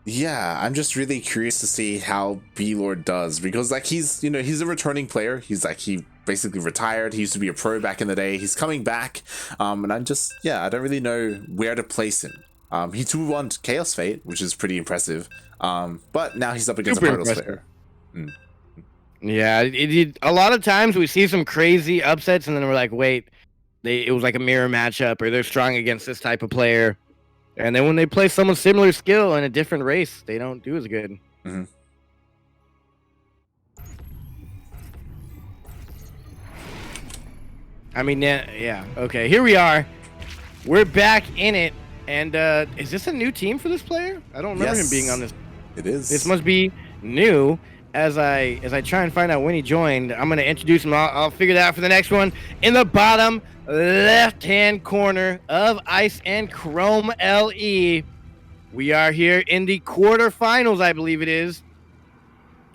Yeah, I'm just really curious to see how BLord does, because like he's he's a returning player. He basically retired. He used to be a pro back in the day. He's coming back, and I'm just I don't really know where to place him. He 2-1 Chaos Fate, which is pretty impressive. But now he's up against Super a Protoss impressive. player. Mm. Yeah, a lot of times we see some crazy upsets, and then we're like, wait, it was like a mirror matchup, or they're strong against this type of player. And then when they play someone similar skill in a different race, they don't do as good. Mm-hmm. I mean, yeah. Okay, here we are. We're back in it. And is this a new team for this player? I don't remember him being on this. It is. This must be new. As I try and find out when he joined, I'm gonna introduce him. I'll figure that out for the next one. In the bottom left-hand corner of Ice and Chrome LE, we are here in the quarterfinals, I believe it is,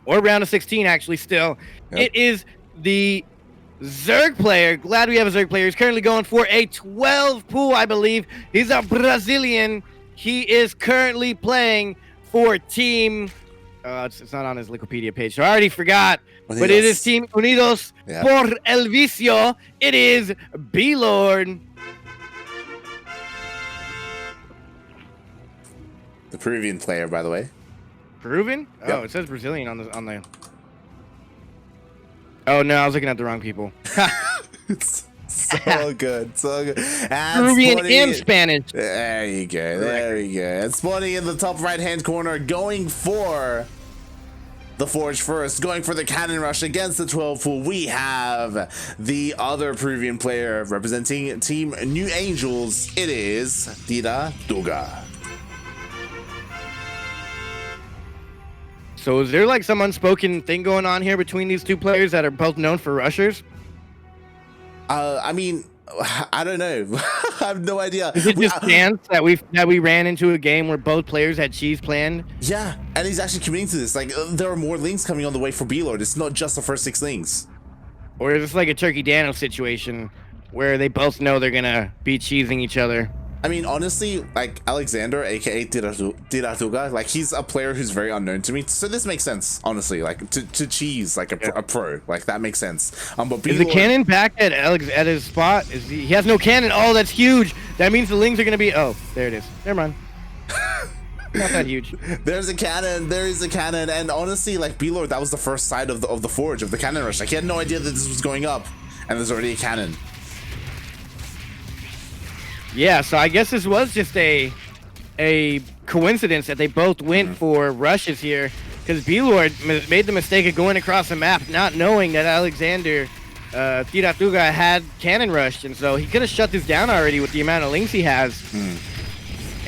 or round of 16 actually. Still, It is the Zerg player. Glad we have a Zerg player. He's currently going for a 12 pool, I believe. He's a Brazilian. He is currently playing for Team. It's not on his Wikipedia page, so I already forgot. Unidos. But it is Team Unidos por el Vicio. It is BLord. The Peruvian player, by the way. Peruvian? Yep. Oh, it says Brazilian on the. Oh no, I was looking at the wrong people. It's so good, so good. And Peruvian and Spanish. There you go, there you go. And spawning in the top right-hand corner, going for the Forge first, going for the Cannon Rush against the 12 pool. We have the other Peruvian player representing Team New Angels. It is Tiratuga. So is there like some unspoken thing going on here between these two players that are both known for rushers? I mean, I don't know. I have no idea. Is it just chance that we ran into a game where both players had cheese planned? Yeah, and he's actually committing to this. Like, there are more links coming on the way for BLord. It's not just the first 6 links. Or is this like a Turkey Daniel situation where they both know they're gonna be cheesing each other? I mean, honestly, like Alexander, aka Tiratuga, like he's a player who's very unknown to me, so this makes sense. Honestly, like to cheese like a pro, like that makes sense. But is the cannon back at his spot? Is he has no cannon? Oh, that's huge. That means the lings are gonna be. Oh, there it is. Never mind. Not that huge. There's a cannon. There is a cannon, and honestly, like BLord, that was the first side of the forge of the cannon rush. Like he had no idea that this was going up, and there's already a cannon. Yeah, so I guess this was just a coincidence that they both went for rushes here, because BLord made the mistake of going across the map, not knowing that Alexander Tiratuga had cannon rushed, and so he could have shut this down already with the amount of links he has.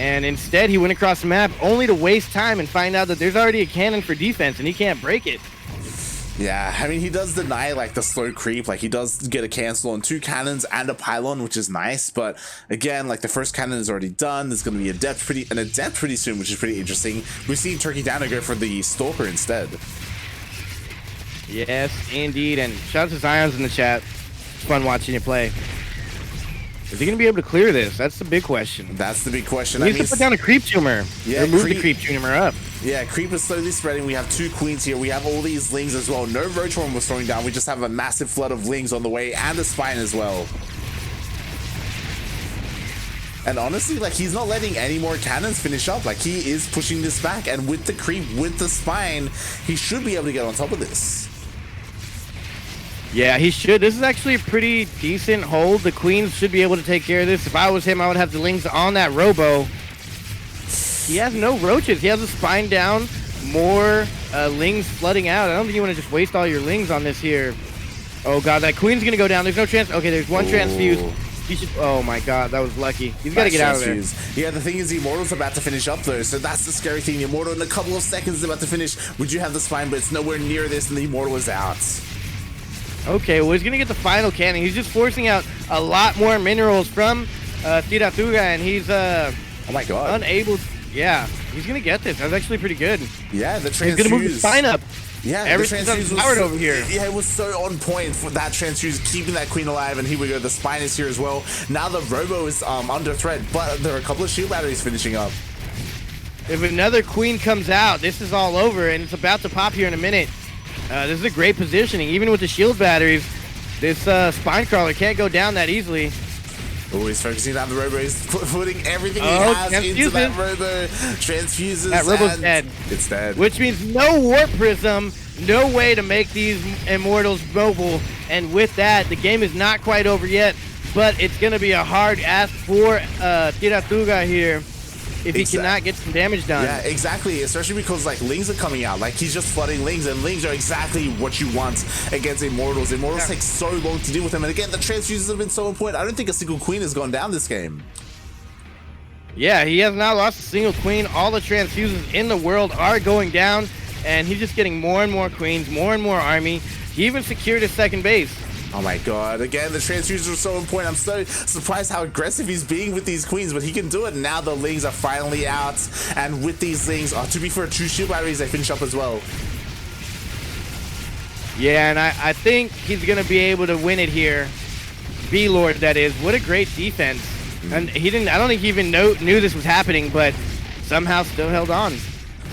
And instead, he went across the map only to waste time and find out that there's already a cannon for defense, and he can't break it. Yeah, I mean, he does deny like the slow creep. Like he does get a cancel on 2 cannons and a pylon, which is nice. But again, like the first cannon is already done. There's going to be a depth pretty soon, which is pretty interesting. We've seen Turkey Dano go for the Stalker instead. Yes, indeed. And shout out to Zion's in the chat. It's fun watching you play. Is he going to be able to clear this? That's the big question. That's the big question. He needs to put down a creep tumor. Yeah, move the creep tumor up. Yeah, creep is slowly spreading. We have 2 queens here. We have all these lings as well. No Rotorworm was throwing down. We just have a massive flood of lings on the way and a spine as well. And honestly, like he's not letting any more cannons finish up. Like he is pushing this back, and with the creep, with the spine, he should be able to get on top of this. Yeah, he should. This is actually a pretty decent hold. The queens should be able to take care of this. If I was him, I would have the lings on that robo. He has no roaches. He has a spine down. More lings flooding out. I don't think you want to just waste all your lings on this here. Oh god, that queen's gonna go down. There's no chance. Okay, there's one transfuse. He should. Oh my god, that was lucky. He's got to get out of there. Yeah, the thing is, the Immortal's about to finish up though, so that's the scary thing. The Immortal in a couple of seconds is about to finish. Would you have the spine, but it's nowhere near this, and the Immortal is out. Okay, well he's gonna get the final cannon. He's just forcing out a lot more minerals from Tiratuga, and he's oh my god, unable. Yeah, he's gonna get this. That's actually pretty good. Yeah, the transfuse. He's gonna move the spine up. Yeah, everything's powered over here. Yeah, it was so on point for that transfuse, keeping that queen alive, and here we go. The spine is here as well. Now the robo is under threat, but there are a couple of shield batteries finishing up. if another queen comes out, this is all over, and it's about to pop here in a minute. This is a great positioning. Even with the shield batteries, this spine crawler can't go down that easily. Always focusing on the robo. He's putting everything he Oh, has into that robo. Transfuses. That robo's dead. It's dead. Which means no warp prism, no way to make these immortals mobile. And with that, the game is not quite over yet, but it's going to be a hard ask for Tiratuga here if he cannot get some damage done. Yeah, exactly. Especially because like Lings are coming out. Like he's just flooding Lings, and Lings are exactly what you want against Immortals. Immortals take so long to deal with them. And again, the transfuses have been so important. I don't think a single queen has gone down this game. Yeah, he has not lost a single queen. All the transfuses in the world are going down, and he's just getting more and more queens, more and more army. He even secured his second base. Oh my god, again, the transfusions are so important. I'm so surprised how aggressive he's being with these queens, but he can do it. Now the Lings are finally out, and with these Lings, to be fair, 2 shield batteries, they finish up as well. Yeah, and I think he's going to be able to win it here. BLord, that is. What a great defense. And he didn't, I don't think he even knew this was happening, but somehow still held on.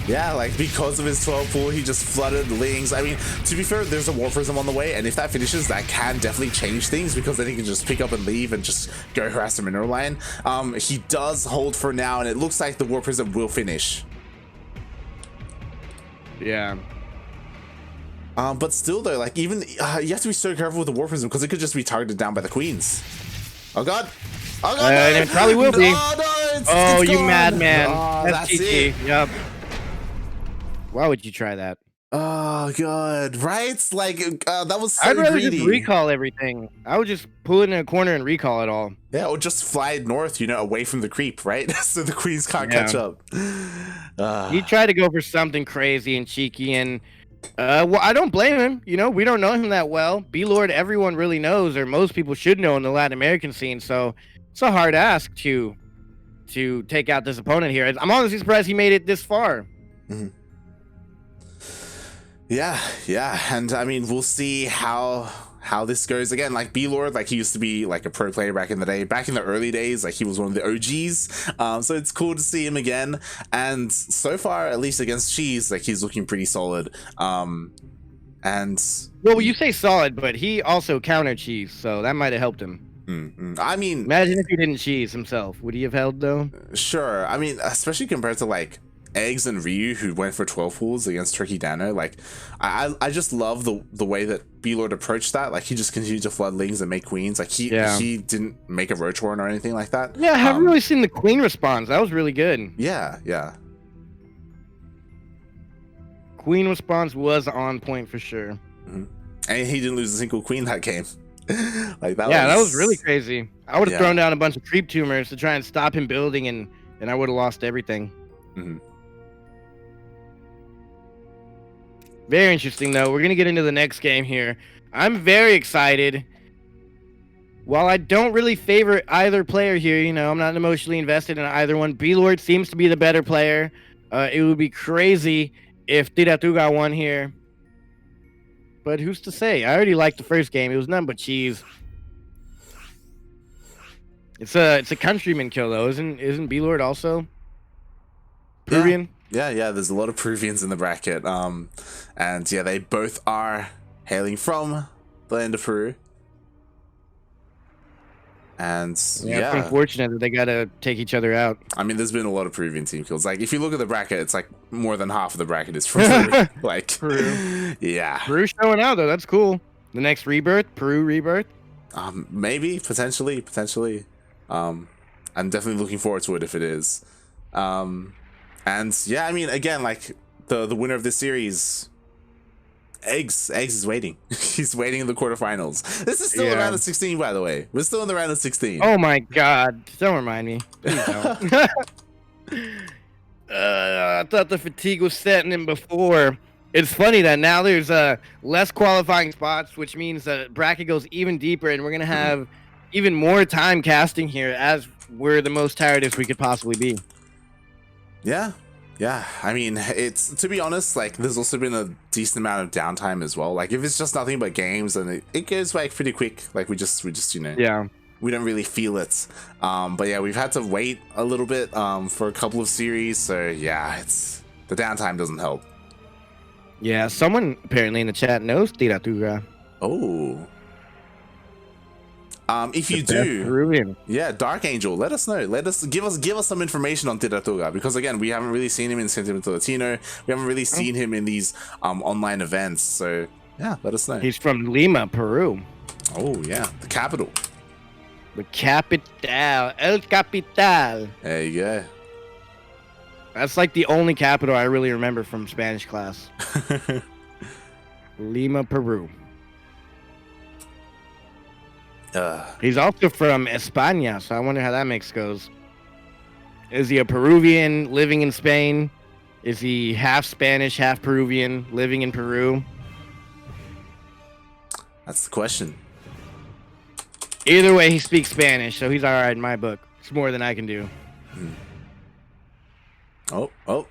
Yeah, like because of his 12 pool, he just flooded Lings. I mean, to be fair, there's a War Prism on the way, and if that finishes, that can definitely change things because then he can just pick up and leave and just go harass the Mineral Line. He does hold for now, and it looks like the War Prism will finish. Yeah. But still, though, like even you have to be so careful with the War Prism because it could just be targeted down by the queens. Oh god! Oh god! No. It probably will be. No, it's you gone. madman! Oh, that's it. Yep. Why would you try that? Oh god, right? Like that was so I'd rather greedy. just recall everything. I would just pull it in a corner and recall it all. Yeah, or just fly north, you know, away from the creep, right? So the queens can't catch up. He tried to go for something crazy and cheeky, and well, I don't blame him. You know, we don't know him that well. BLord, everyone really knows, or most people should know in the Latin American scene. So it's a hard ask to take out this opponent here. I'm honestly surprised he made it this far. Mm-hmm. Yeah, and I mean, we'll see how this goes. Again, like BLord, like he used to be like a pro player back in the day, back in the early days, like he was one of the OGs. So it's cool to see him again, and so far, at least against Cheese, like he's looking pretty solid. And well, you say solid, but he also countered Cheese, so that might have helped him. I mean, imagine if he didn't Cheese himself, would he have held though? Sure. I mean, especially compared to like Eggs and Ryu, who went for 12 pools against Tricky Dano. Like I just love the way that BLord approached that. Like he just continued to flood Lings and make queens. Like he didn't make a Roach Horn or anything like that. Yeah, I haven't really seen the queen response. That was really good. Yeah. Queen response was on point for sure. Mm-hmm. And he didn't lose a single queen that game. Like that. Yeah, that was really crazy. I would have thrown down a bunch of creep tumors to try and stop him building, and I would have lost everything. Mm-hmm. Very interesting, though. We're going to get into the next game here. I'm very excited. While I don't really favor either player here, you know, I'm not emotionally invested in either one. BLord seems to be the better player. It would be crazy if Tiratuga won here. But who's to say? I already liked the first game. It was nothing but cheese. It's a countryman kill, though. Isn't BLord also Peruvian? Yeah, there's a lot of Peruvians in the bracket. And yeah, they both are hailing from the land of Peru. And It's unfortunate that they gotta take each other out. I mean, there's been a lot of Peruvian team kills. Like, if you look at the bracket, it's like more than half of the bracket is from Peru. Like, Peru. Yeah. Peru showing out, though. That's cool. The next rebirth, Peru rebirth. Maybe, potentially. I'm definitely looking forward to it if it is. And yeah, I mean, again, like the winner of this series, Eggs is waiting. He's waiting in the quarterfinals. This is still a round of 16, by the way. We're still in the round of 16. Oh my god! Don't remind me. Please don't. I thought the fatigue was setting in before. It's funny that now there's less qualifying spots, which means that bracket goes even deeper, and we're gonna have even more time casting here, as we're the most tired as we could possibly be. Yeah. I mean, it's, to be honest, like there's also been a decent amount of downtime as well. Like if it's just nothing but games, and it goes like pretty quick. Like we just you know. Yeah. we don't really feel it. But yeah, we've had to wait a little bit for a couple of series, so yeah, it's the downtime doesn't help. Yeah, someone apparently in the chat knows Tiratuga. Oh. If you do, Peruvian. yeah, Dark Angel, let us know. Give us some information on Tiratuga, because again, we haven't really seen him in Sentimental Latino. We haven't really seen him in these online events. So yeah, let us know. He's from Lima, Peru. Oh yeah, the capital. The capital, El Capital. There you go. That's like the only capital I really remember from Spanish class. Lima, Peru. He's also from España, so I wonder how that mix goes. Is he a Peruvian living in Spain? Is he half Spanish, half Peruvian living in Peru? That's the question. Either way, he speaks Spanish, so he's all right in my book. It's more than I can do. Oh.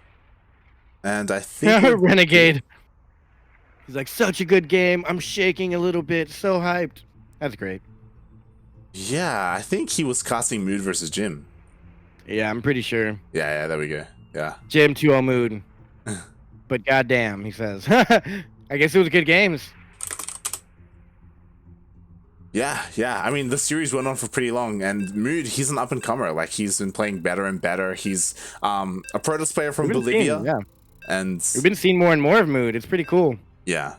And I think... Renegade. He's like, such a good game. I'm shaking a little bit. So hyped. That's great. Yeah, I think he was casting Mood versus Jim. Yeah, I'm pretty sure. Yeah, there we go. Yeah. Jim 2-0 Mood. But goddamn, he says. I guess it was good games. Yeah. I mean, the series went on for pretty long, and Mood, he's an up-and-comer. Like, he's been playing better and better. He's a Protoss player from Bolivia. And we've been seeing more and more of Mood. It's pretty cool. Yeah.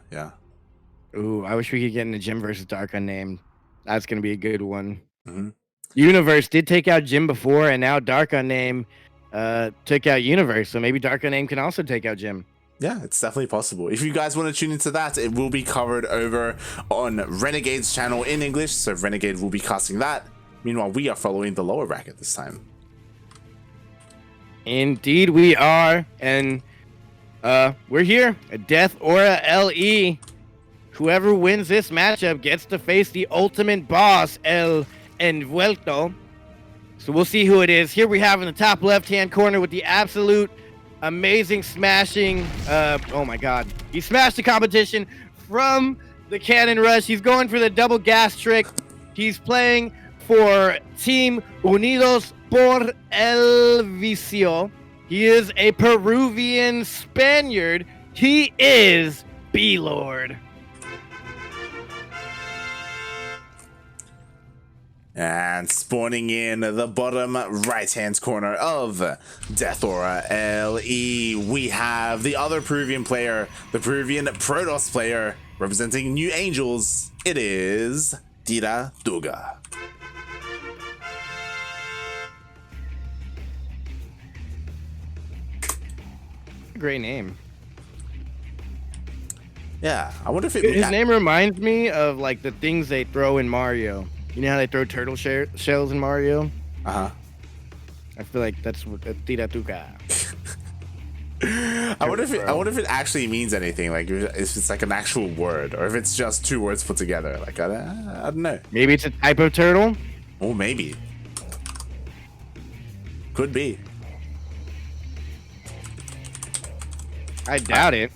Ooh, I wish we could get into Jim versus Dark Unnamed. That's going to be a good one. Mm-hmm. Universe did take out Jim before, and now Dark Unnamed took out Universe, so maybe Dark Unnamed can also take out Jim. Yeah, it's definitely possible. If you guys want to tune into that, it will be covered over on Renegade's channel in English, so Renegade will be casting that. Meanwhile, we are following the lower bracket this time. Indeed we are, and we're here. A Death Aura LE. Whoever wins this matchup gets to face the ultimate boss, El Envuelto. So we'll see who it is. Here we have in the top left-hand corner with the absolute amazing smashing. Oh my God. He smashed the competition from the Cannon Rush. He's going for the double gas trick. He's playing for Team Unidos por el Vicio. He is a Peruvian Spaniard. He is BLord. And spawning in the bottom right-hand corner of Death Aura LE, we have the other Peruvian player, the Peruvian Protoss player, representing New Angels. It is Tiratuga. Great name. Yeah, I wonder if it... His name reminds me of like the things they throw in Mario. You know how they throw turtle shells in Mario? Uh-huh. I feel like that's what Tiratuga. I wonder if it actually means anything. Like if it's like an actual word, or if it's just two words put together. Like I don't know. Maybe it's a type of turtle. Oh, maybe. Could be. I doubt it.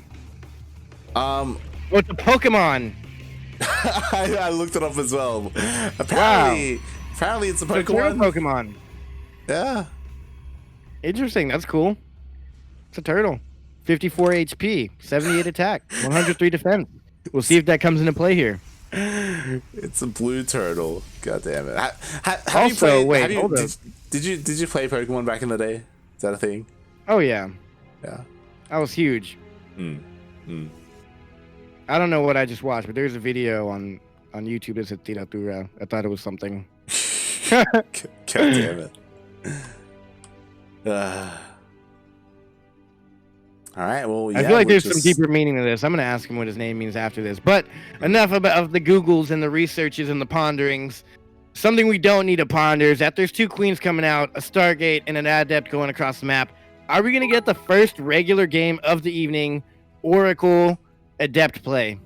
Oh, it's a Pokemon. I looked it up as well. Apparently it's a Pokemon. It's a Pokemon. Yeah. Interesting. That's cool. It's a turtle. 54 HP, 78 attack, 103 defense. We'll see if that comes into play here. It's a blue turtle. God damn it. Did you play Pokemon back in the day? Is that a thing? Oh yeah. Yeah. That was huge. I don't know what I just watched, but there's a video on YouTube that said Tiratuga. I thought it was something. God damn it. All right, well, yeah, I feel like there's some deeper meaning to this. I'm going to ask him what his name means after this. But enough of the Googles and the researches and the ponderings. Something we don't need to ponder is that there's two queens coming out, a Stargate and an Adept going across the map. Are we going to get the first regular game of the evening, Oracle Adept play?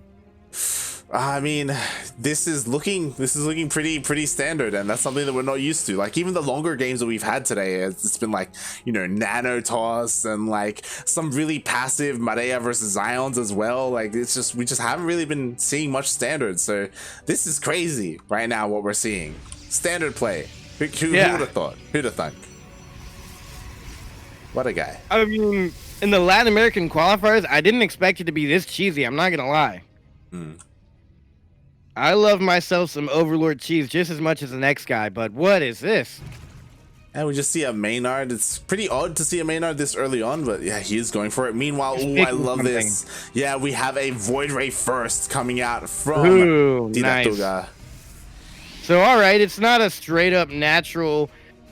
I mean, this is looking pretty standard, and that's something that we're not used to. Like, even the longer games that we've had today, it's been like, you know, Nano Toss and like some really passive Maria versus Zions as well. Like, it's just, we just haven't really been seeing much standard. So this is crazy right now what we're seeing. Standard play. Who would have thought? Who'd have thunk? What a guy. I mean, in the Latin American qualifiers, I didn't expect it to be this cheesy. I'm not going to lie. I love myself some Overlord cheese just as much as the next guy, but what is this? And we just see a Maynard. It's pretty odd to see a Maynard this early on, but yeah, he is going for it. Meanwhile, I love this. Yeah, we have a Void Ray first coming out from Tiratuga. Nice. So, all right, it's not a straight up natural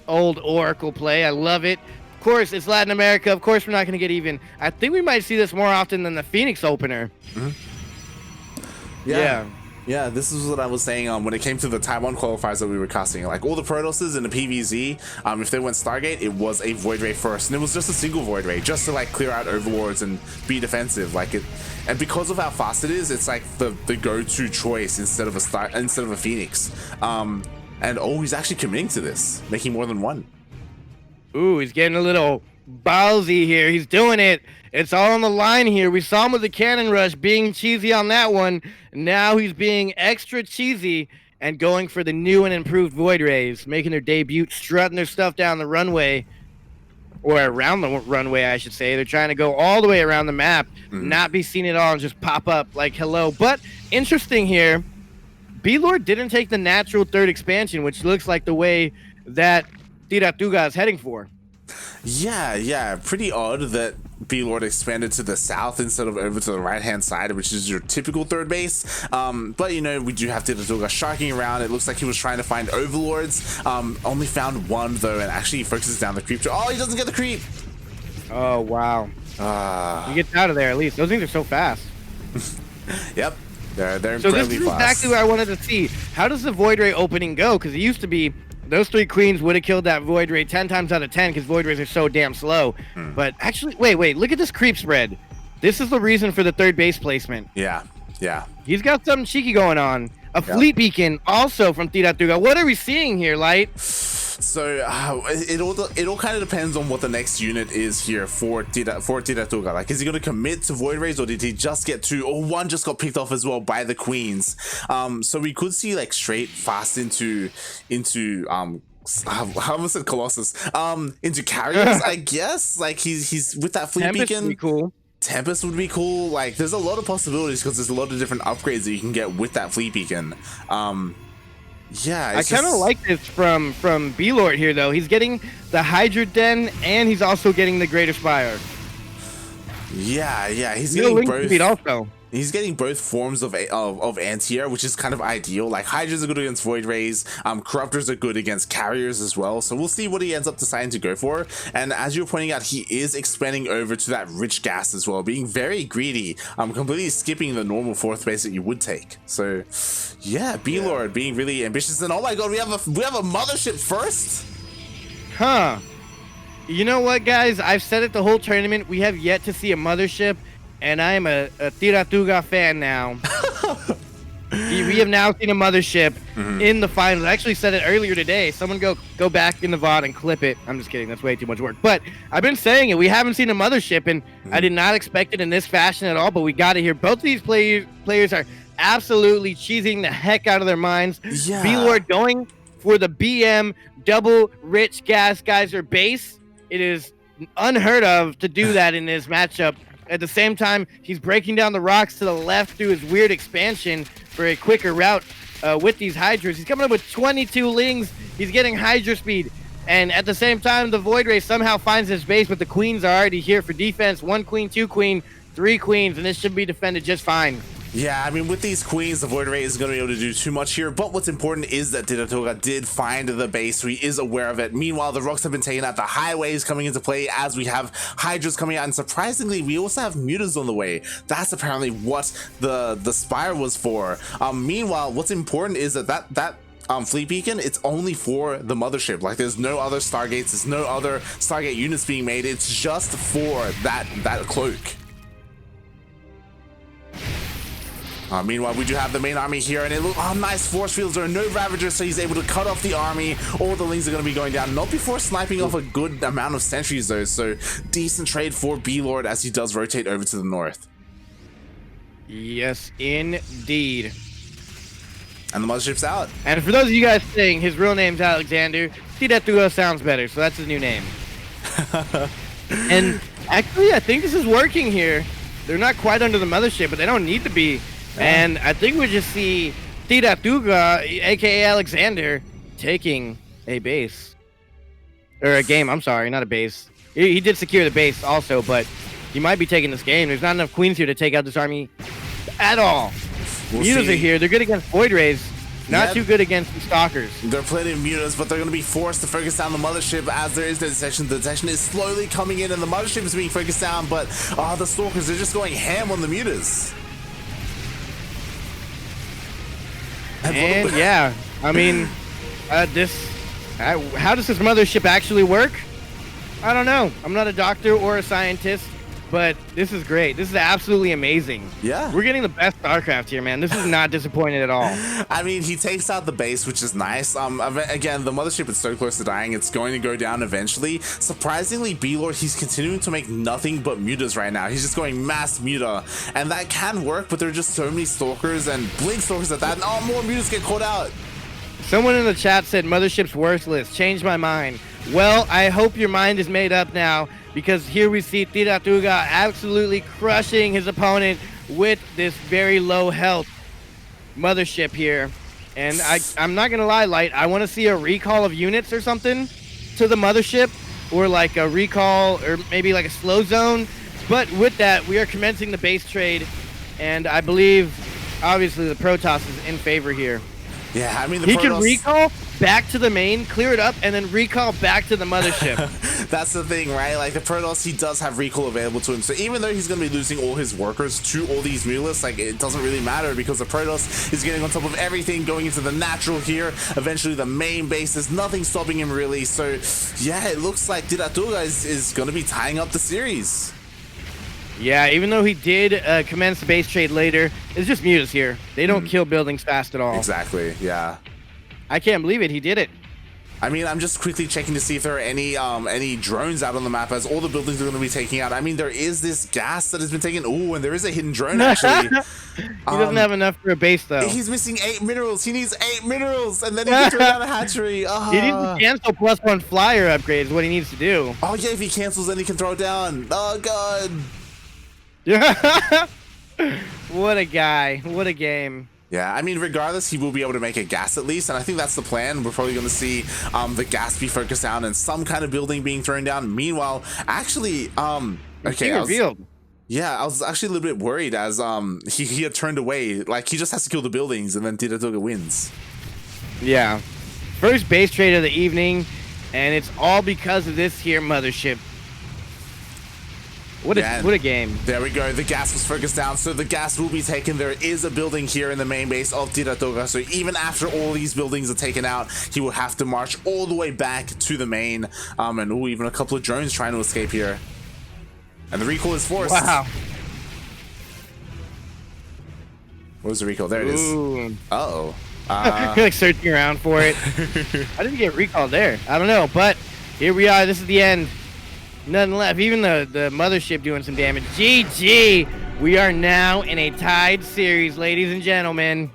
old Oracle play. I love it. Of course, it's Latin America. Of course, we're not going to get even. I think we might see this more often than the Phoenix opener. Yeah, this is what I was saying when it came to the Taiwan qualifiers that we were casting. Like all the Protosses in the PVZ, if they went Stargate, it was a Void Ray first, and it was just a single Void Ray, just to like clear out Overlords and be defensive. Like it, and because of how fast it is, it's like the go-to choice instead of a Phoenix. And he's actually committing to this, making more than one. Ooh, he's getting a little ballsy here. He's doing it. It's all on the line here. We saw him with the cannon rush being cheesy on that one. Now he's being extra cheesy and going for the new and improved Void Rays, making their debut, strutting their stuff down the runway, or around the runway, I should say. They're trying to go all the way around the map, not be seen at all, and just pop up like hello. But interesting here, BLord didn't take the natural third expansion, which looks like the way that Tiratuga is heading for. Yeah, pretty odd that BLord expanded to the south instead of over to the right-hand side, which is your typical third base. But you know, we do have Tiratuga sharking around. It looks like he was trying to find Overlords. Only found one though, and actually focuses down the creep. Oh, he doesn't get the creep. Oh wow. He gets out of there at least. Those things are so fast. Yep. They're incredibly so this is fast. Exactly what I wanted to see. How does the Void Ray opening go? Because it used to be those 3 queens would have killed that Void Ray 10 times out of 10 because Void Rays are so damn slow. But actually, wait, look at this creep spread. This is the reason for the third base placement. Yeah. He's got something cheeky going on. A fleet beacon also from Tiratuga. What are we seeing here, Light? So it all kind of depends on what the next unit is here for Tiratuga. Like, is he going to commit to Void Rays, or did he just get 2, or one just got picked off as well by the queens? So we could see like straight fast into I almost said Colossus. Into carriers, I guess. Like he's with that fleet Tempest beacon. would be cool. Tempest would be cool. Like there's a lot of possibilities because there's a lot of different upgrades that you can get with that fleet beacon. Yeah, I kind of like this from BLord here though. He's getting the Hydra Den and he's also getting the Greater Spire. Yeah, he's getting both. Speed also. He's getting both forms of anti-air, which is kind of ideal. Like Hydras are good against Void Rays, Corruptors are good against carriers as well. So we'll see what he ends up deciding to go for. And as you're pointing out, he is expanding over to that rich gas as well, being very greedy. Completely skipping the normal 4th base that you would take. So yeah, BLord being really ambitious. And oh my god, we have a mothership first. Huh. You know what, guys? I've said it the whole tournament. We have yet to see a mothership. And I'm a Tiratuga fan now. We have now seen a mothership in the finals. I actually said it earlier today. Someone go back in the VOD and clip it. I'm just kidding. That's way too much work. But I've been saying it. We haven't seen a mothership, and I did not expect it in this fashion at all. But we got it here. Both of these players are absolutely cheesing the heck out of their minds. Yeah. BLord going for the BM double rich gas geyser base. It is unheard of to do that in this matchup. At the same time, he's breaking down the rocks to the left through his weird expansion for a quicker route with these Hydras. He's coming up with 22 Lings. He's getting Hydra speed. And at the same time, the Void Ray somehow finds his base, but the Queens are already here for defense. 1 queen, 2 queen, 3 queens, and this should be defended just fine. Yeah, I mean, with these queens, the Void Ray isn't going to be able to do too much here, but what's important is that Tiratuga did find the base, so he is aware of it. Meanwhile, the rocks have been taken out, the highways coming into play as we have Hydras coming out, and surprisingly, we also have Mutas on the way. That's apparently what the Spire was for. Meanwhile, what's important is that fleet beacon, it's only for the mothership. Like, there's no other Stargates, there's no other Stargate units being made, it's just for that cloak. Meanwhile, we do have the main army here, and it looks nice force fields. There are no Ravagers, so he's able to cut off the army. All the Lings are going to be going down, not before sniping off a good amount of sentries though, so decent trade for BLord as he does rotate over to the north. Yes, indeed. And the mothership's out. And for those of you guys saying his real name's Alexander, Tiratuga sounds better, so that's his new name. And actually, I think this is working here. They're not quite under the mothership, but they don't need to be. Yeah. And I think we just see Tiratuga, aka Alexander, taking a base. Or a game, I'm sorry, not a base. He did secure the base also, but he might be taking this game. There's not enough queens here to take out this army at all. Mutas are here. They're good against Void Rays. Not too good against the Stalkers. They're plenty of mutas, but they're going to be forced to focus down the mothership as there is no detection. The detection is slowly coming in, and the mothership is being focused down, but the Stalkers are just going ham on the mutas. And yeah, I mean, how does this mothership actually work? I don't know. I'm not a doctor or a scientist, but this is great. This is absolutely amazing. Yeah. We're getting the best StarCraft here, man. This is not disappointing at all. I mean, he takes out the base, which is nice. Again, the mothership is so close to dying. It's going to go down eventually. Surprisingly, BLord, he's continuing to make nothing but mutas right now. He's just going mass muta. And that can work, but there are just so many Stalkers and Blink Stalkers at that. And more mutas get caught out. Someone in the chat said mothership's worthless. Changed my mind. Well, I hope your mind is made up now, because here we see Tiratuga absolutely crushing his opponent with this very low health mothership here. And I'm not gonna lie, Light, I want to see a recall of units or something to the mothership, or like a recall, or maybe like a slow zone. But with that, we are commencing the base trade, and I believe obviously the Protoss is in favor here. Yeah, I mean, he can recall back to the main, clear it up, and then recall back to the mothership. That's the thing, right? Like, the Protoss, he does have recall available to him. So even though he's going to be losing all his workers to all these mutalists, like, it doesn't really matter, because the Protoss is getting on top of everything, going into the natural here. Eventually, the main base, there's nothing stopping him, really. So, yeah, it looks like Tiratuga is going to be tying up the series. Yeah, even though he did commence the base trade later, it's just mutas here. They don't kill buildings fast at all. Exactly, yeah. I can't believe it. He did it. I mean, I'm just quickly checking to see if there are any drones out on the map, as all the buildings are going to be taking out. I mean, there is this gas that has been taken. Ooh, and there is a hidden drone, actually. He doesn't have enough for a base, though. He's missing 8 minerals. He needs 8 minerals, and then he can throw down a hatchery. He needs to cancel +1 flyer upgrade is what he needs to do. Oh, yeah, if he cancels, then he can throw it down. Oh, God. What a guy. What a game. Yeah, I mean, regardless, he will be able to make a gas at least, and I think that's the plan. We're probably going to see the gas be focused down and some kind of building being thrown down. Meanwhile, actually, okay, I was actually a little bit worried, as he had turned away. Like, he just has to kill the buildings, and then Tiratuga wins. Yeah. First base trade of the evening, and it's all because of this here mothership. What a game. There we go. The gas was focused down, so the gas will be taken. There is a building here in the main base of Tiratuga, so even after all these buildings are taken out, he will have to march all the way back to the main. And even a couple of drones trying to escape here. And the recall is forced. Wow. Where's the recall? There it is. Uh-oh. You're like searching around for it. I didn't get recalled there. I don't know, but here we are. This is the end. Nothing left. Even the mothership doing some damage. GG. We are now in a tied series, ladies and gentlemen.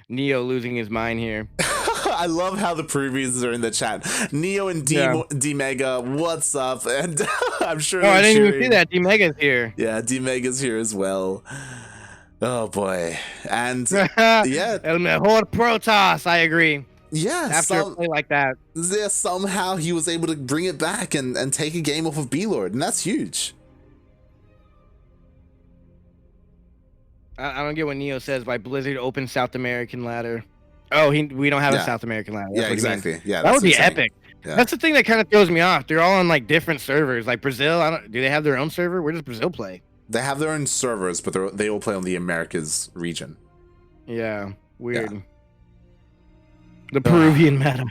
Neo losing his mind here. I love how the previews are in the chat. Neo and D Mega, what's up? And I'm sure. Oh, I didn't even see that. D Mega's here. Yeah, D Mega's here as well. Oh boy. And yeah, El mejor Protoss. I agree. Yeah, after a play like that, somehow he was able to bring it back and take a game off of BLord, and that's huge. I don't get what Neo says by Blizzard open South American ladder. Oh, we don't have a South American ladder. That's exactly. Yeah, that would be epic. Yeah. That's the thing that kind of throws me off. They're all on like different servers. Like Brazil, do they have their own server? Where does Brazil play? They have their own servers, but they all play on the Americas region. Yeah, weird. Yeah. The Peruvian meta.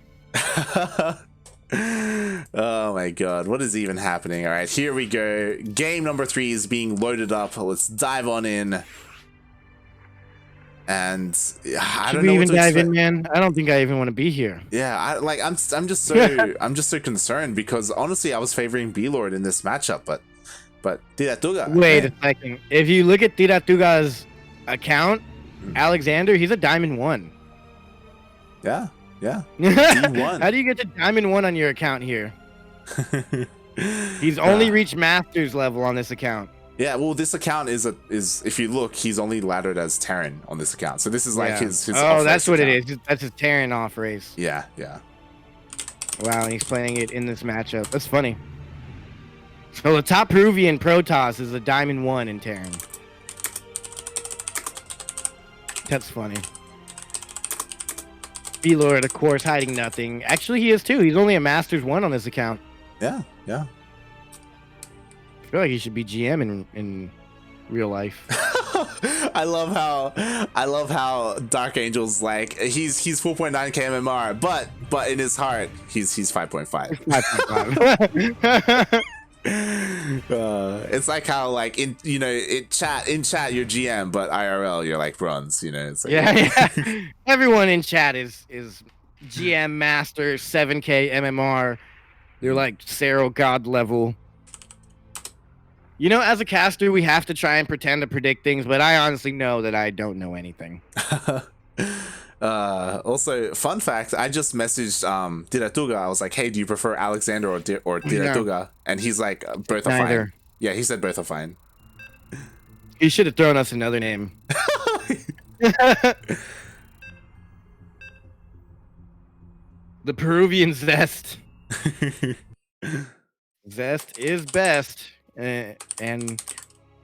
Oh my god, what is even happening? All right, here we go. Game number 3 is being loaded up. Let's dive on in. And I don't know what to dive in, man. I don't think I even want to be here. Yeah, I'm just so concerned, because honestly, I was favoring BLord in this matchup, but Tiratuga. Wait a second. If you look at Tiratuga's account, Alexander, he's a Diamond 1. Yeah. D1. How do you get to Diamond 1 on your account here? He's only reached Masters level on this account. Yeah, well, this account is if you look, he's only laddered as Terran on this account. So this is like his Oh, that's what account. it is. That's his Terran off race. Yeah. Wow, and he's playing it in this matchup. That's funny. So the top Peruvian Protoss is a Diamond 1 in Terran. That's funny. BLord, of course, hiding nothing. Actually, he is too. He's only a Masters 1 on this account. Yeah. I feel like he should be GM in real life. I love how Dark Angel's like he's 4.9k MMR, but in his heart he's 5.5. 5.5. It's like how like in chat you're GM, but IRL you're like bronze. It's like, yeah. Everyone in chat is GM Master 7k MMR. They're like Cero God level. As a caster, we have to try and pretend to predict things, but I honestly know that I don't know anything. Also, fun fact, I just messaged Tiratuga. I was like, hey, do you prefer Alexander or Tiratuga? No. And he's like, both are fine. Yeah, he said both are fine. He should have thrown us another name. The Peruvian Zest. Zest is best. And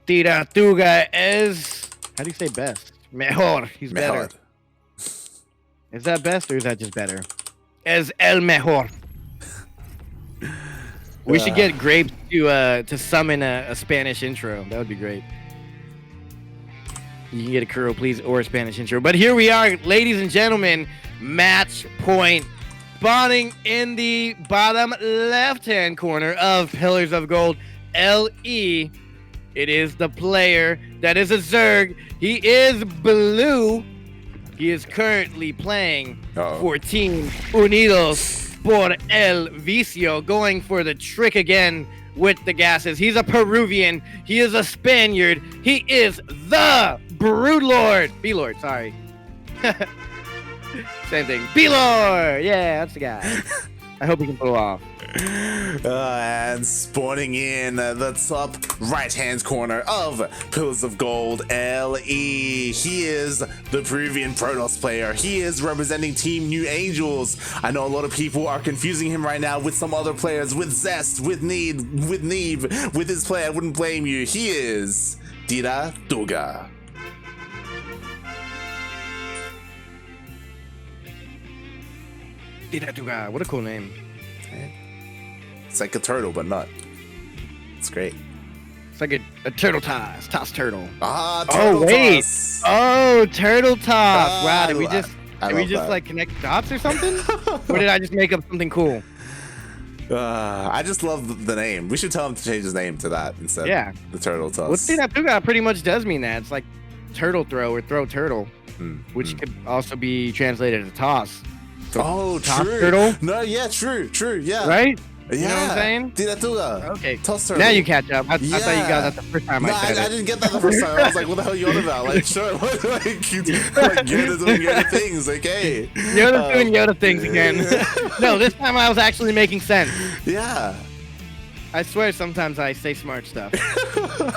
Tiratuga is, how do you say best? Mejor. He's better. Is that best or is that just better? Es el mejor. We should get Grapes to summon a Spanish intro. That would be great. You can get a Kuro, please, or a Spanish intro. But here we are, ladies and gentlemen. Match point. Spawning in the bottom left-hand corner of Pillars of Gold. LE. It is the player that is a Zerg. He is blue. He is currently playing for Team Unidos por el Vicio, going for the trick again with the gases. He's a Peruvian. He is a Spaniard. He is the BLord. BLord, sorry. Same thing. BLord. Yeah, that's the guy. I hope he can pull off. And spawning in the top right-hand corner of Pillars of Gold, LE. He is the Peruvian Protoss player. He is representing Team New Angels. I know a lot of people are confusing him right now with some other players, with Zest, with Need, with Neve, with his play. I wouldn't blame you. He is Tiratuga. Tiratuga, what a cool name. It's like a turtle, but not. It's great. It's like a turtle toss turtle. Turtle toss. Oh, turtle toss. Wow, did we just that. like connect dots or something? Or did I just make up something cool? I just love the name. We should tell him to change his name to that instead. Yeah. The turtle toss. Well, Tiratuga pretty much does mean that. It's like turtle throw or throw turtle, which could also be translated as toss. So toss true. Turtle? No, yeah, true, yeah. Right? Yeah. You know what I'm saying? Tiratuga. Okay. Toss turtle. Now you catch up. I thought you got that the first time I said it. I didn't get that the first time. I was like, what the hell are you on about? Like, sure. like Yoda doing Yoda things, okay? Yoda's doing Yoda things again. No, this time I was actually making sense. Yeah. I swear sometimes I say smart stuff.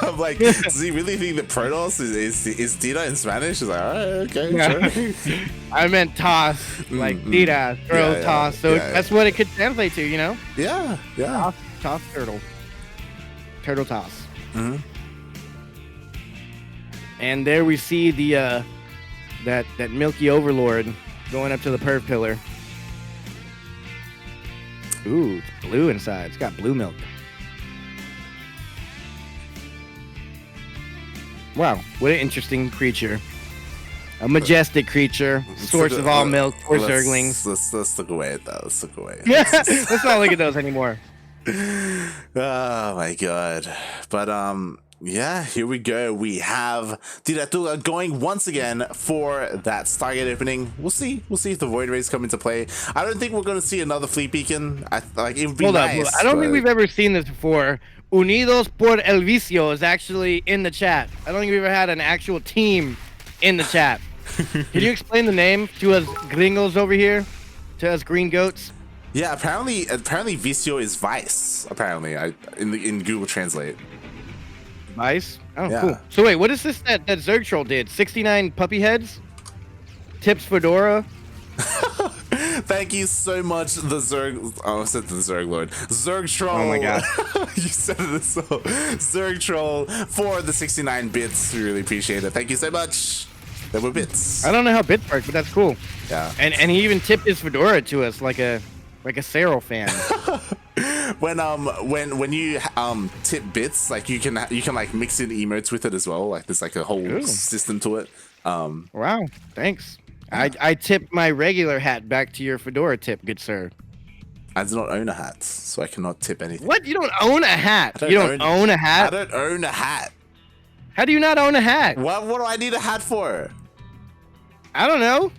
I'm like, does he really think that Protoss is Tira in Spanish? He's like, all right, okay, sure. I meant toss, like Tira, throw, toss. So that's what it could translate to, Yeah. Toss turtle. Turtle toss. And there we see the that milky overlord going up to the perv pillar. Ooh, it's blue inside. It's got blue milk. Wow, what an interesting creature. A majestic creature, source of all milk for Zerglings. Let's look away at that. Let's look away. Let's not look at those anymore. Oh my god. But yeah, here we go. We have Tiratuga going once again for that Stargate opening. We'll see if the Void Rays come into play. I don't think we're going to see another Fleet Beacon. It would be nice. I don't think we've ever seen this before. Unidos por el Vicio is actually in the chat. I don't think we've ever had an actual team in the chat. Can you explain the name to us gringos over here? To us green goats? Yeah, apparently Vicio is Vice. Apparently, in Google Translate. Vice? Oh, Yeah. cool. So wait, what is this that Zerg troll did? 69 puppy heads? Tips Fedora? Thank you so much, the Zerg. Oh, I said the Zerg Lord. Zerg Troll. Oh my god. You said it as well. Zerg Troll for the 69 bits. We really appreciate it. Thank you so much. There were bits. I don't know how bits work, but that's cool. Yeah. And he even tipped his fedora to us like a Cero fan. when you tip bits, like you can like mix in emotes with it as well. Like there's like a whole system to it. Wow, thanks. I tipped my regular hat back to your fedora tip, good sir. I do not own a hat, so I cannot tip anything. What? You don't own a hat? You don't own a hat? I don't own a hat. How do you not own a hat? What do I need a hat for? I don't know.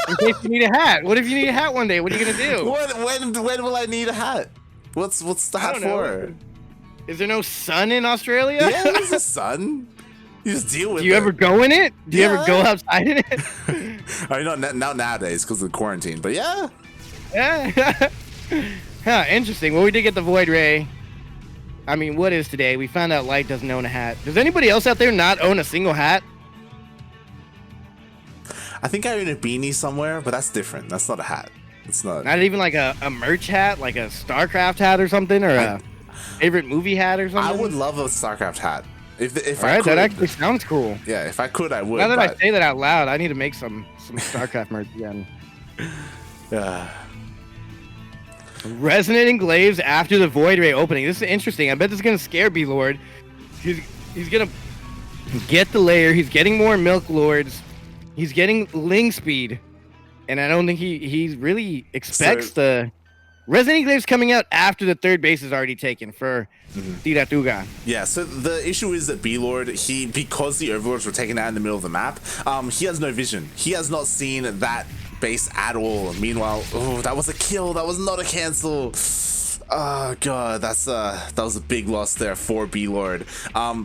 In case you need a hat. What if you need a hat one day? What are you gonna do? When will I need a hat? What's the hat for? Is there no sun in Australia? Yeah, there's a sun. You just deal with it. Do you ever go in it? Do you ever go outside in it? I mean, not nowadays because of the quarantine, but yeah. Yeah. Huh, interesting. Well, we did get the Void Ray. I mean, what is today? We found out Light doesn't own a hat. Does anybody else out there not own a single hat? I think I own a beanie somewhere, but that's different. That's not a hat. It's not. Not even like a merch hat, like a StarCraft hat or something, or a favorite movie hat or something? I would love a StarCraft hat. If All I right, could, that actually sounds cool. Yeah, if I could, I would. Now that I say that out loud, I need to make some StarCraft merch again. Yeah. Resonating Glaives after the Void Ray opening. This is interesting. I bet this is gonna scare BLord. He's gonna get the layer. He's getting more Milk Lords. He's getting Ling speed, and I don't think he really expects the Resonating Glaives coming out after the third base is already taken for Tiratuga. Yeah, so the issue is that BLord, because the Overlords were taken out in the middle of the map, he has no vision. He has not seen that base at all. Meanwhile, oh, that was a kill. That was not a cancel. Oh god, that was a big loss there for BLord.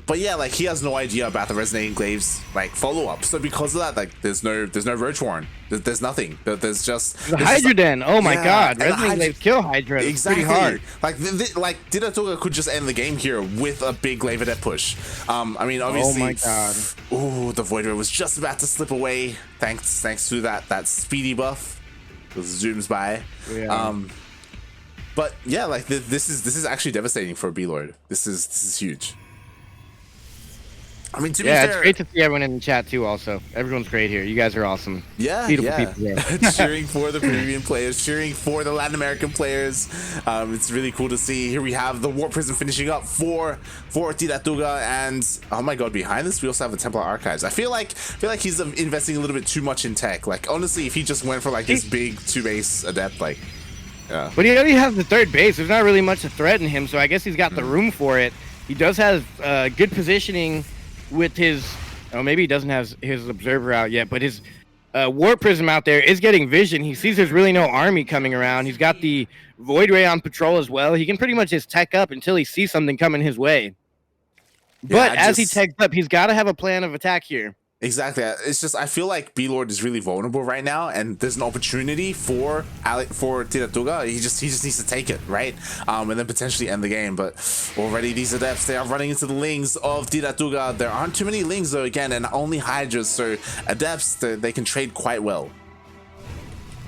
But yeah, like he has no idea about the Resonating Glaives like follow up. So because of that, like there's no Roach Warren. There's nothing. There's just the Hydra Den. Oh my god, Resonating Glaives kill Hydra. Exactly. Pretty hard. Like like Tiratuga could just end the game here with a big Glaive Adept push. I mean, obviously. Oh my god. Ooh, the Void Ray was just about to slip away thanks to that speedy buff. It zooms by. Yeah. But yeah, like this is actually devastating for BLord. This is huge. I mean, to be fair, it's great to see everyone in the chat too. Also, everyone's great here. You guys are awesome. Yeah, beautiful people here. Cheering for the Peruvian players, cheering for the Latin American players. It's really cool to see. Here we have the Warp Prism finishing up for Tiratuga, and oh my god, behind this we also have the Templar Archives. I feel like he's investing a little bit too much in tech. Like honestly, if he just went for like this big 2-base adept, like. Yeah. But he already has the third base. There's not really much to threaten him, so I guess he's got the room for it. He does have good positioning with his... Oh, maybe he doesn't have his Observer out yet, but his Warp Prism out there is getting vision. He sees there's really no army coming around. He's got the Void Ray on patrol as well. He can pretty much just tech up until he sees something coming his way. But as he techs up, he's got to have a plan of attack here. Exactly. It's just I feel like BLord is really vulnerable right now, and there's an opportunity for Tiratuga. He just needs to take it, right? And then potentially end the game. But already these adepts, they are running into the lings of Tiratuga. There aren't too many lings though, again, and only Hydras. So adepts, they can trade quite well.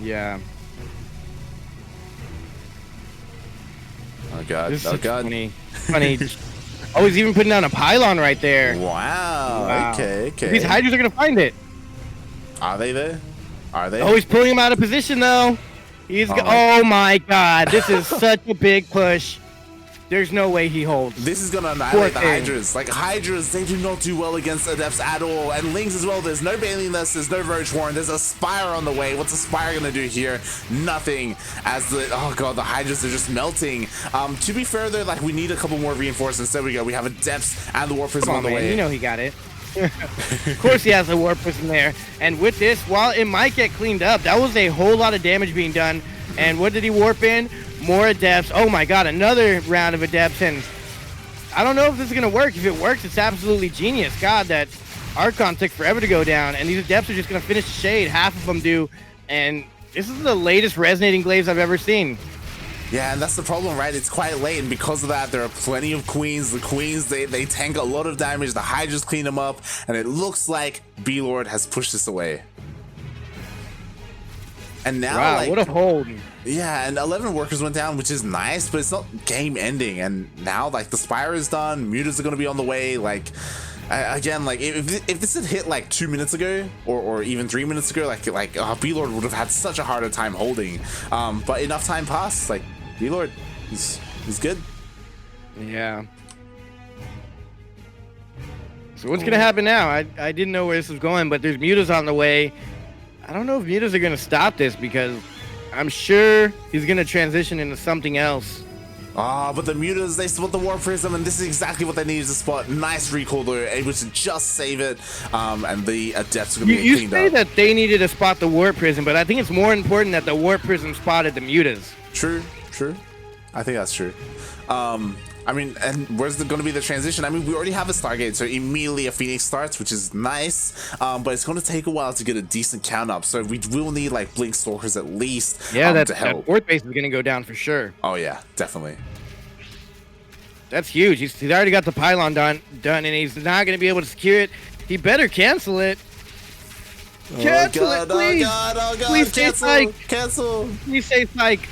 Yeah. Oh god. This oh is god. Funny. Oh, he's even putting down a pylon right there. Wow. Okay. These Hydras are gonna find it. Are they there? Are they? Oh, he's pulling him out of position though. Oh my god, this is such a big push. There's no way he holds. This is gonna annihilate the Hydras. Like Hydras, they do not do well against adepts at all. And Lings as well. There's no Bailiness, there's no Roach Warren, there's a Spire on the way. What's a Spire gonna do here? Nothing. As the the Hydras are just melting. To be fair though, like we need a couple more reinforcements. There we go. We have adepts and the Warp Prism on the way. You know he got it. Of course he has a Warp Prism there. And with this, while it might get cleaned up, that was a whole lot of damage being done. And what did he warp in? More adepts. Oh my god, another round of adepts. And I don't know if this is going to work. If it works, it's absolutely genius. God, that Archon took forever to go down, and these Adepts are just going to finish the shade. Half of them do, and this is the latest Resonating Glaives I've ever seen. Yeah, and that's the problem, right? It's quite late, and because of that, there are plenty of Queens. The Queens, they tank a lot of damage. The Hydras clean them up, and it looks like BLord has pushed this away. And now, wow, like, what a hold. Yeah, and 11 workers went down, which is nice, but it's not game ending. And now, like, the Spire is done, mutas are going to be on the way. Like, again, like, if this had hit like 2 minutes ago, or even 3 minutes ago, like BLord would have had such a harder time holding. But enough time passed, like, BLord, he's good. Yeah. So what's gonna happen now? I didn't know where this was going, but there's mutas on the way. I don't know if mutas are gonna stop this, because I'm sure he's gonna transition into something else. But the mutas, they spot the War Prism, and this is exactly what they needed to spot. Nice recall though, able to just save it. And the Adepts are gonna be cleaned up. You say that they needed to spot the War Prism, but I think it's more important that the War Prism spotted the mutas. True. I think that's true. I mean, and where's going to be the transition? I mean, we already have a Stargate, so immediately a Phoenix starts, which is nice. But it's going to take a while to get a decent count up, so we will need like Blink Stalkers at least. Yeah, to help. That fourth base is going to go down for sure. Oh yeah, definitely. That's huge. He's already got the pylon done, and he's not going to be able to secure it. He better cancel it. Cancel it, please. Oh god, please cancel. Please say psych.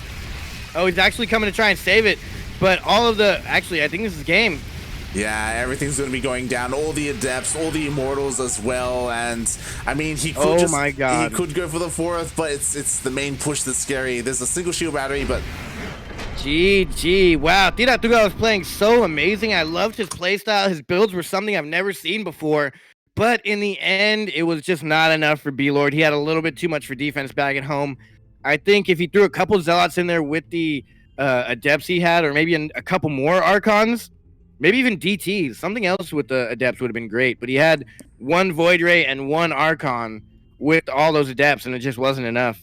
Oh, he's actually coming to try and save it. But all of the... Actually, I think this is game. Yeah, everything's going to be going down. All the Adepts, all the Immortals as well. And, I mean, he could my god. He could go for the fourth, but it's the main push that's scary. There's a single shield battery, but... GG. Wow, Tiratuga was playing so amazing. I loved his playstyle. His builds were something I've never seen before. But in the end, it was just not enough for BLord. He had a little bit too much for defense back at home. I think if he threw a couple Zealots in there with the Adepts he had, or maybe a couple more Archons, maybe even DTs, something else with the Adepts would have been great. But he had one Void Ray and one Archon with all those Adepts, and it just wasn't enough.